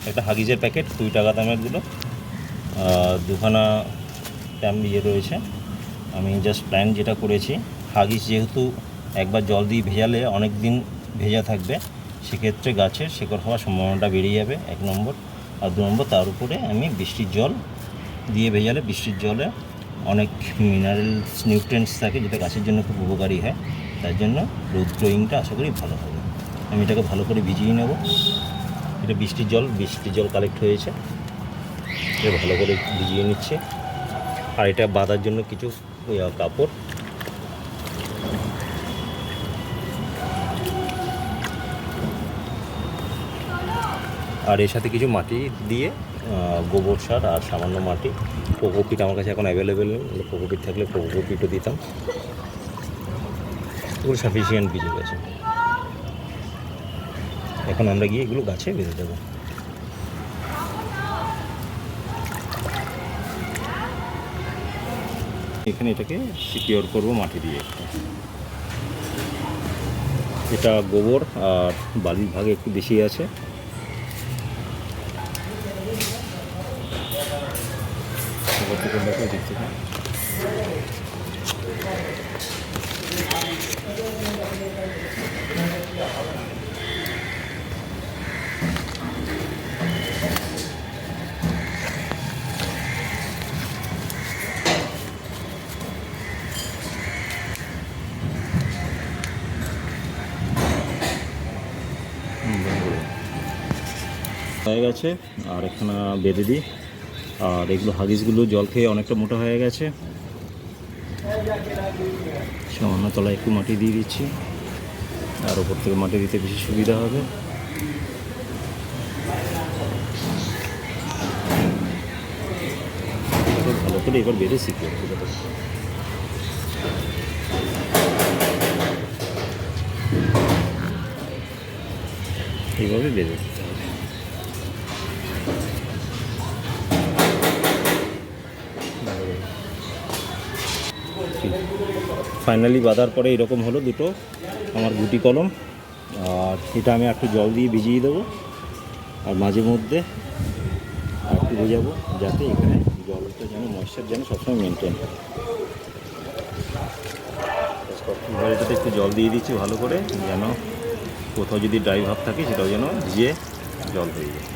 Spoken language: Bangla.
একটা হাগিজের প্যাকেট 2 টাকা দামেরগুলো, দুখানা ট্যাম্প ইয়ে রয়েছে। আমি জাস্ট প্ল্যান যেটা করেছি, হাগিজ যেহেতু একবার জল দিয়ে ভেজালে অনেক দিন ভেজা থাকবে, সেক্ষেত্রে গাছের শেকড় হওয়ার সম্ভাবনাটা বেড়ে যাবে 1 নম্বর। আর 2 নম্বর, তার উপরে আমি বৃষ্টির জল দিয়ে ভেজালে বৃষ্টির জলে অনেক মিনারেলস নিউট্রিয়েন্টস থাকে, যেটা গাছের জন্য খুব উপকারী হয়। তার জন্য রুট গ্রোয়িংটা আশা করি ভালো হবে। আমি এটাকে ভালো করে ভিজিয়ে নেব। এটা বৃষ্টির জল কালেক্ট হয়েছে, এটা ভালো করে ভিজিয়ে নিচ্ছে। আর এটা বাঁধার জন্য কিছু কাপড়, আর এর সাথে কিছু মাটি দিয়ে গোবর সার আর সামান্য মাটি। কোকোপিট আমার কাছে এখন অ্যাভেলেবেল নেই, কোকোপিট থাকলে কোকোপিটও দিতাম। এগুলো সাফিসিয়েন্ট ভিজে গেছে। এখন আমরা গিয়ে এগুলো গাছে বেঁধে দেবো। এখানে এটাকে সিকিওর করবো মাটি দিয়ে। এটা গোবর আর বালির ভাগে একটু বেশি আছে। হয়ে গেছে, আর এখানে বেঁধে দিই। আর এগুলো হাগিসগুলো জল খেয়ে অনেকটা মোটা হয়ে গেছে। সামান্য তলায় একটু মাটি দিয়ে দিচ্ছি, আর ওপর থেকে মাটি দিতে বেশি সুবিধা হবে। ভালো করে এবার বেঁধে সিকিউর করে দেবো। এইভাবে বেঁধে দিতে হবে। ফাইনালি বাঁধার পরে এরকম হলো দুটো আমার গুটি কলম। আর এটা আমি একটু জল দিয়ে ভিজিয়ে দেবো, আর মাঝে মধ্যে একটু ভেজাবো, যাতে এখানে জলটা যেন ময়েশ্চার যেন সবসময় মেনটেন হয়। এটাতে একটু জল দিয়ে দিচ্ছি ভালো করে, যেন কোথাও যদি ড্রাই ভাব থাকে সেটাও যেন ভিজে জল হয়ে যায়।